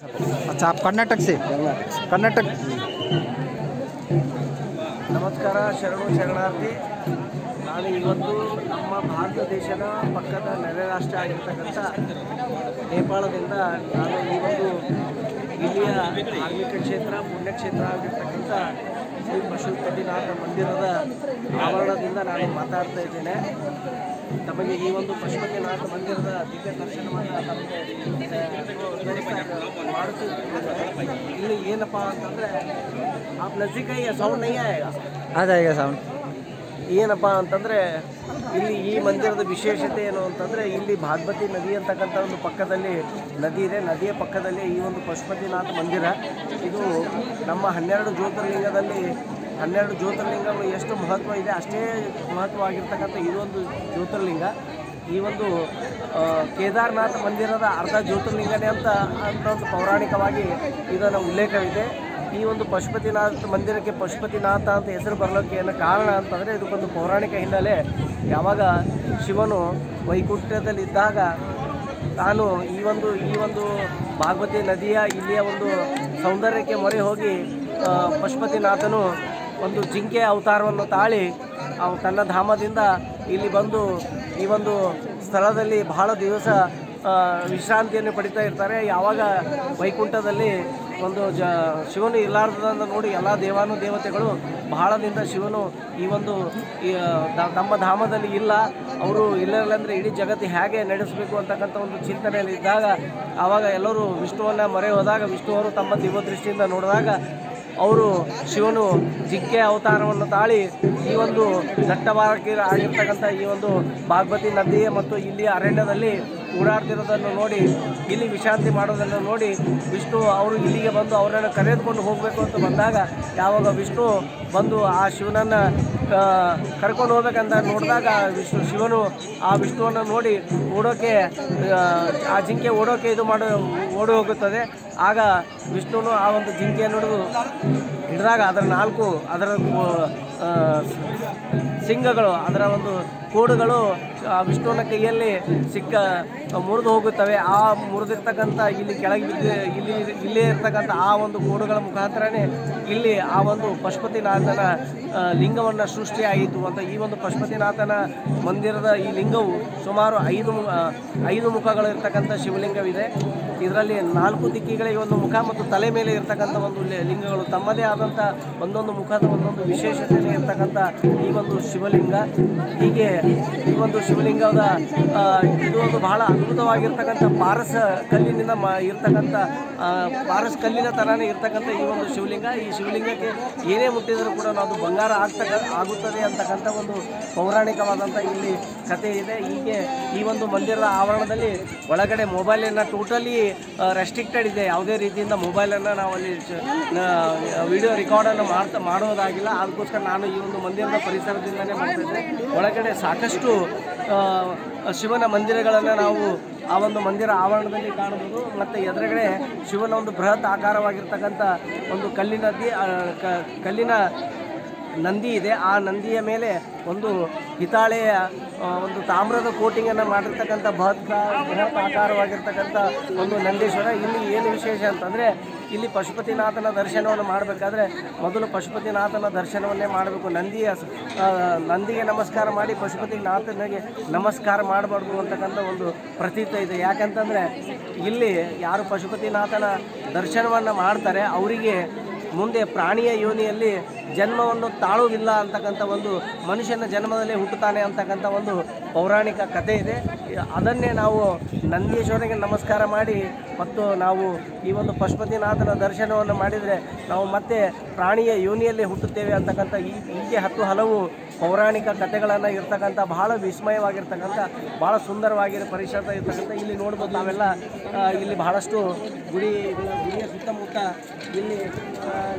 अच्छा, आप कर्नाटक से? कर्नाटक। ನಮಸ್ಕಾರ, ಶರಣಾರ್ಥಿ. ನಾನು ಇವತ್ತು ನಮ್ಮ ಭಾರತ ದೇಶದ ಪಕ್ಕದ ನೆರೆ ರಾಷ್ಟ್ರ ಆಗಿರ್ತಕ್ಕಂಥ ನೇಪಾಳದಿಂದ ನಾನು ಈ ಒಂದು ಇಲ್ಲಿಯ ಧಾರ್ಮಿಕ ಕ್ಷೇತ್ರ ಪುಣ್ಯಕ್ಷೇತ್ರ ಆಗಿರ್ತಕ್ಕಂಥ ಶ್ರೀ ಪಶುಪತಿನಾಥ ಮಂದಿರದ ಆವರಣದಿಂದ ನಾನು ಮಾತಾಡ್ತಾ ಇದ್ದೇನೆ. ತಮಗೆ ಈ ಒಂದು ಪಶುಪತಿನಾಥ ಮಂದಿರದ ದಿವ್ಯ ದರ್ಶನವನ್ನು ತಮಗೆ ಮಾಡಿಸುತ್ತಿದ್ದೇನೆ. ಇಲ್ಲಿ ಏನಪ್ಪ ಅಂತಂದರೆ आप नज़दीक है, साउंड नहीं आएगा? आ जाएगा साउंड. ಏನಪ್ಪ ಅಂತಂದರೆ ಇಲ್ಲಿ ಈ ಮಂದಿರದ ವಿಶೇಷತೆ ಏನು ಅಂತಂದರೆ ಇಲ್ಲಿ ಭಾಗವತಿ ನದಿ ಅಂತಕ್ಕಂಥ ಒಂದು ಪಕ್ಕದಲ್ಲಿ ನದಿ ಇದೆ. ನದಿಯ ಪಕ್ಕದಲ್ಲಿ ಈ ಒಂದು ಪಶುಪತಿನಾಥ ಮಂದಿರ. ಇದು ನಮ್ಮ 12 ಜ್ಯೋತಿರ್ಲಿಂಗದಲ್ಲಿ 12 ಜ್ಯೋತಿರ್ಲಿಂಗಗಳು ಎಷ್ಟು ಮಹತ್ವ ಇದೆ ಅಷ್ಟೇ ಮಹತ್ವವಾಗಿರ್ತಕ್ಕಂಥ ಇದೊಂದು ಜ್ಯೋತಿರ್ಲಿಂಗ. ಈ ಒಂದು ಕೇದಾರನಾಥ ಮಂದಿರದ ಅರ್ಧ ಜ್ಯೋತಿರ್ಲಿಂಗನೇ ಅಂತ ಒಂದು ಪೌರಾಣಿಕವಾಗಿ ಇದನ್ನು ಉಲ್ಲೇಖವಿದೆ. ಈ ಒಂದು ಪಶುಪತಿನಾಥ ಮಂದಿರಕ್ಕೆ ಪಶುಪತಿನಾಥ ಅಂತ ಹೆಸರು ಬರಲಿಕ್ಕೆ ಏನು ಕಾರಣ ಅಂತಂದರೆ ಇದಕ್ಕೊಂದು ಪೌರಾಣಿಕ ಹಿನ್ನೆಲೆ. ಯಾವಾಗ ಶಿವನು ವೈಕುಂಠದಲ್ಲಿದ್ದಾಗ ತಾನು ಈ ಒಂದು ಭಾಗವತಿ ನದಿಯ ಇಲ್ಲಿಯ ಒಂದು ಸೌಂದರ್ಯಕ್ಕೆ ಮೊರೆ ಹೋಗಿ ಪಶುಪತಿನಾಥನು ಒಂದು ಜಿಂಕೆಯ ಅವತಾರವನ್ನು ತಾಳಿ ತನ್ನ ಧಾಮದಿಂದ ಇಲ್ಲಿ ಬಂದು ಈ ಒಂದು ಸ್ಥಳದಲ್ಲಿ ಬಹಳ ದಿವಸ ವಿಶ್ರಾಂತಿಯನ್ನು ಪಡಿತಾ ಇರ್ತಾರೆ. ಯಾವಾಗ ವೈಕುಂಠದಲ್ಲಿ ಒಂದು ಶಿವನು ಇಲ್ಲಾರ್ದನ್ನು ನೋಡಿ ಎಲ್ಲ ದೇವತೆಗಳು ಬಹಳದಿಂದ ಶಿವನು ಈ ಒಂದು ನಮ್ಮ ಧಾಮದಲ್ಲಿ ಇಲ್ಲ, ಅವರು ಇಲ್ಲಂದರೆ ಇಡೀ ಜಗತ್ತು ಹೇಗೆ ನಡೆಸಬೇಕು ಅಂತಕ್ಕಂಥ ಒಂದು ಚಿಂತನೆಯಲ್ಲಿ ಇದ್ದಾಗ ಆವಾಗ ಎಲ್ಲರೂ ವಿಷ್ಣುವನ್ನು ಮೊರೆ ಹೋದಾಗ ವಿಷ್ಣುವರು ತಮ್ಮ ದಿವ್ಯದೃಷ್ಟಿಯಿಂದ ನೋಡಿದಾಗ ಅವರು ಶಿವನು ಜಿಂಕೆ ಅವತಾರವನ್ನು ತಾಳಿ ಈ ಒಂದು ಆಗಿರ್ತಕ್ಕಂಥ ಈ ಒಂದು ಭಾಗವತಿ ನದಿ ಮತ್ತು ಇಲ್ಲಿ ಅರಣ್ಯದಲ್ಲಿ ಓಡಾಡ್ತಿರೋದನ್ನು ನೋಡಿ ಇಲ್ಲಿ ವಿಶ್ರಾಂತಿ ಮಾಡೋದನ್ನು ನೋಡಿ ವಿಷ್ಣು ಅವರು ಇಲ್ಲಿಗೆ ಬಂದು ಅವರನ್ನು ಕರೆದುಕೊಂಡು ಹೋಗಬೇಕು ಅಂತ ಬಂದಾಗ ಯಾವಾಗ ವಿಷ್ಣು ಬಂದು ಆ ಶಿವನನ್ನು ಕರ್ಕೊಂಡು ಹೋಗ್ಬೇಕಂತ ನೋಡಿದಾಗ ಶಿವನು ಆ ವಿಷ್ಣುವನ್ನು ನೋಡಿ ಓಡೋಕ್ಕೆ ಆ ಜಿಂಕೆ ಓಡೋಕ್ಕೆ ಓಡಿ ಹೋಗುತ್ತದೆ. ಆಗ ವಿಷ್ಣುನು ಆ ಒಂದು ಜಿಂಕೆಯನ್ನು ಹಿಡಿದಾಗ ಅದರ ಸಿಂಗಗಳು ಅದರ ಒಂದು ಕೋಡುಗಳು ವಿಷ್ಣುವಿನ ಕೈಯಲ್ಲಿ ಮುರಿದು ಹೋಗುತ್ತವೆ. ಆ ಮುರಿದಿರ್ತಕ್ಕಂಥ ಇಲ್ಲಿ ಕೆಳಗೆ ಇಲ್ಲೇ ಇರ್ತಕ್ಕಂಥ ಆ ಒಂದು ಕೋಡುಗಳ ಮುಖಾಂತರನೇ ಇಲ್ಲಿ ಆ ಒಂದು ಪಶುಪತಿನಾಥನ ಲಿಂಗವನ್ನು ಸೃಷ್ಟಿಯಾಯಿತು ಅಂತ. ಈ ಒಂದು ಪಶುಪತಿನಾಥನ ಮಂದಿರದ ಈ ಲಿಂಗವು ಸುಮಾರು 5 ಮುಖಗಳು ಇರ್ತಕ್ಕಂಥ ಶಿವಲಿಂಗವಿದೆ. ಇದರಲ್ಲಿ 4 ದಿಕ್ಕಿಗಳಿಗೆ ಒಂದು ಮುಖ ಮತ್ತು ತಲೆ ಮೇಲೆ ಇರ್ತಕ್ಕಂಥ ಒಂದು ಲಿಂಗಗಳು ತಮ್ಮದೇ ಆದಂಥ ಒಂದೊಂದು ಮುಖದ ಒಂದೊಂದು ವಿಶೇಷತೆ ಇರ್ತಕ್ಕಂಥ ಈ ಒಂದು ಶಿವಲಿಂಗ. ಹೀಗೆ ಈ ಒಂದು ಶಿವಲಿಂಗದ ಇದು ಒಂದು ಬಹಳ ಅದ್ಭುತವಾಗಿರ್ತಕ್ಕಂಥ ಪಾರಸ ಕಲ್ಲಿನಿಂದ ಇರ್ತಕ್ಕಂಥ ಪಾರಸ್ ಕಲ್ಲಿನ ಥರನೇ ಇರ್ತಕ್ಕಂಥ ಈ ಒಂದು ಶಿವಲಿಂಗ. ಈ ಶಿವಲಿಂಗಕ್ಕೆ ಏನೇ ಮುಟ್ಟಿದರೂ ಕೂಡ ಅದು ಬಂಗಾರ ಆಗುತ್ತದೆ ಅಂತಕ್ಕಂಥ ಒಂದು ಪೌರಾಣಿಕವಾದಂಥ ಇಲ್ಲಿ ಕಥೆ ಇದೆ. ಹೀಗೆ ಈ ಒಂದು ಮಂದಿರದ ಆವರಣದಲ್ಲಿ ಒಳಗಡೆ ಮೊಬೈಲನ್ನು ಟೋಟಲಿ ರೆಸ್ಟ್ರಿಕ್ಟೆಡ್ ಇದೆ. ಯಾವುದೇ ರೀತಿಯಿಂದ ಮೊಬೈಲನ್ನು ನಾವು ಅಲ್ಲಿ ವಿಡಿಯೋ ರೆಕಾರ್ಡನ್ನು ಮಾಡೋದಾಗಿಲ್ಲ. ಅದಕ್ಕೋಸ್ಕರ ನಾನು ಈ ಒಂದು ಮಂದಿರದ ಪರಿಸರದಿಂದಲೇ ಮಾಡ್ತಿದ್ದೆ. ಒಳಗಡೆ ಸಾಕಷ್ಟು ಶಿವನ ಮಂದಿರಗಳನ್ನು ನಾವು ಆ ಒಂದು ಮಂದಿರ ಆವರಣದಲ್ಲಿ ಕಾಣಬಹುದು. ಮತ್ತು ಎದುರುಗಡೆ ಶಿವನ ಒಂದು ಬೃಹತ್ ಆಕಾರವಾಗಿರ್ತಕ್ಕಂಥ ಒಂದು ಕಲ್ಲಿನ ನಂದಿ ಇದೆ. ಆ ನಂದಿಯ ಮೇಲೆ ಒಂದು ಹಿತಾಳೆಯ ಒಂದು ತಾಮ್ರದ ಕೋಟಿಂಗನ್ನು ಮಾಡಿರ್ತಕ್ಕಂಥ ಬೃಹತ್ ಆಕಾರವಾಗಿರ್ತಕ್ಕಂಥ ಒಂದು ನಂದೀಶ್ವರ. ಇಲ್ಲಿ ಏನು ವಿಶೇಷ ಅಂತಂದರೆ ಇಲ್ಲಿ ಪಶುಪತಿನಾಥನ ದರ್ಶನವನ್ನು ಮಾಡಬೇಕಾದ್ರೆ ಮೊದಲು ಪಶುಪತಿನಾಥನ ದರ್ಶನವನ್ನೇ ಮಾಡಬೇಕು. ನಂದಿಗೆ ನಮಸ್ಕಾರ ಮಾಡಿ ಪಶುಪತಿನಾಥನಿಗೆ ನಮಸ್ಕಾರ ಮಾಡಬಾರ್ದು ಅಂತಕ್ಕಂಥ ಒಂದು ಪ್ರತೀತಿ ಇದೆ. ಯಾಕಂತಂದರೆ ಇಲ್ಲಿ ಯಾರು ಪಶುಪತಿನಾಥನ ದರ್ಶನವನ್ನು ಮಾಡ್ತಾರೆ ಅವರಿಗೆ ಮುಂದೆ ಪ್ರಾಣಿಯ ಯೋನಿಯಲ್ಲಿ ಜನ್ಮವನ್ನು ತಾಳುವುದಿಲ್ಲ ಅಂತಕ್ಕಂಥ ಒಂದು ಮನುಷ್ಯನ ಜನ್ಮದಲ್ಲಿ ಹುಟ್ಟುತ್ತಾನೆ ಅಂತಕ್ಕಂಥ ಒಂದು ಪೌರಾಣಿಕ ಕಥೆ ಇದೆ. ಅದನ್ನೇ ನಾವು ನಂದೀಶ್ವರನಿಗೆ ನಮಸ್ಕಾರ ಮಾಡಿ ಮತ್ತು ನಾವು ಈ ಒಂದು ಪಶುಪತಿನಾಥನ ದರ್ಶನವನ್ನು ಮಾಡಿದರೆ ನಾವು ಮತ್ತೆ ಪ್ರಾಣಿಯ ಯೋನಿಯಲ್ಲಿ ಹುಟ್ಟುತ್ತೇವೆ ಅಂತಕ್ಕಂಥ ಹೀಗೆ ಹಲವು ಪೌರಾಣಿಕ ಕಥೆಗಳನ್ನು ಇರ್ತಕ್ಕಂಥ ಬಹಳ ವಿಸ್ಮಯವಾಗಿರ್ತಕ್ಕಂಥ ಭಾಳ ಸುಂದರವಾಗಿರೋ ಪರಿಸರ ಇರ್ತಕ್ಕಂಥ ಇಲ್ಲಿ ನೋಡ್ಬೋದು ನಾವೆಲ್ಲ. ಇಲ್ಲಿ ಬಹಳಷ್ಟು ಗುಡಿಯ ಸುತ್ತಮುತ್ತ ಇಲ್ಲಿ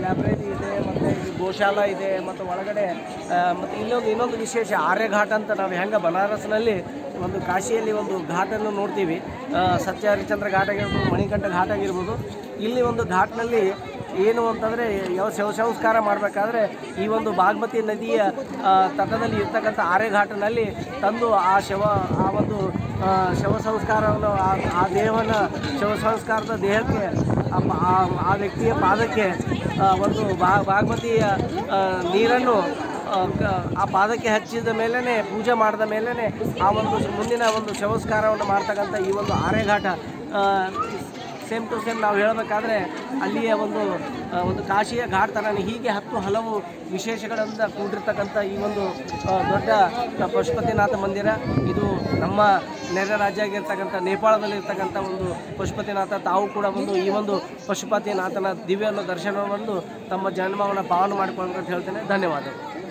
ಲೈಬ್ರರಿ ಇದೆ ಮತ್ತು ಇಲ್ಲಿ ಗೋಶಾಲಾ ಇದೆ ಮತ್ತು ಒಳಗಡೆ ಮತ್ತು ಇನ್ನೊಂದು ವಿಶೇಷ ಆರ್ಯಘಾಟ್ ಅಂತ ನಾವು ಹೆಂಗೆ ಬನಾರಸ್ನಲ್ಲಿ ಒಂದು ಕಾಶಿಯಲ್ಲಿ ಒಂದು ಘಾಟನ್ನು ನೋಡ್ತೀವಿ, ಸತ್ಯ ಹರಿಶ್ಚಂದ್ರ ಘಾಟ್ ಆಗಿರ್ಬೋದು, ಮಣಿಕಂಠ ಘಾಟ್ ಆಗಿರ್ಬೋದು. ಇಲ್ಲಿ ಒಂದು ಘಾಟ್ನಲ್ಲಿ ಏನು ಅಂತಂದರೆ ಶವ ಸಂಸ್ಕಾರ ಮಾಡಬೇಕಾದ್ರೆ ಈ ಒಂದು ಭಾಗವತಿ ನದಿಯ ತಟದಲ್ಲಿ ಇರ್ತಕ್ಕಂಥ ಆರೆಘಾಟಿನಲ್ಲಿ ತಂದು ಆ ಒಂದು ಶವ ಸಂಸ್ಕಾರವನ್ನು ಆ ದೇಹವನ್ನು ಶವ ಸಂಸ್ಕಾರದ ದೇಹಕ್ಕೆ ಆ ವ್ಯಕ್ತಿಯ ಪಾದಕ್ಕೆ ಒಂದು ಭಾಗವತಿಯ ನೀರನ್ನು ಆ ಪಾದಕ್ಕೆ ಹಚ್ಚಿದ ಮೇಲೇ ಪೂಜೆ ಮಾಡಿದ ಮೇಲೇ ಆ ಒಂದು ಮುಂದಿನ ಒಂದು ಶವಸ್ಕಾರವನ್ನು ಮಾಡ್ತಕ್ಕಂಥ ಈ ಒಂದು ಆರೆಘಾಟ ಸೇಮ್ ಟು ಸೇಮ್ ನಾವು ಹೇಳಬೇಕಾದ್ರೆ ಅಲ್ಲಿಯ ಒಂದು ಕಾಶಿಯ ಘಾಟ್ ಥರನೇ ಹೀಗೆ ಹಲವು ವಿಶೇಷಗಳಿಂದ ಕೂಡಿರ್ತಕ್ಕಂಥ ಈ ಒಂದು ದೊಡ್ಡ ಪಶುಪತಿನಾಥ ಮಂದಿರ. ಇದು ನಮ್ಮ ನೆರೆ ರಾಜ್ಯ ಆಗಿರ್ತಕ್ಕಂಥ ನೇಪಾಳದಲ್ಲಿರ್ತಕ್ಕಂಥ ಒಂದು ಪಶುಪತಿನಾಥ. ತಾವು ಕೂಡ ಈ ಒಂದು ಪಶುಪತಿನಾಥನ ದಿವ್ಯ ದರ್ಶನವನ್ನು ತಮ್ಮ ಜನ್ಮವನ್ನು ಪಾವನ ಮಾಡಿಕೊಳ್ಳಬೇಕಂತ ಹೇಳ್ತೇನೆ. ಧನ್ಯವಾದಗಳು.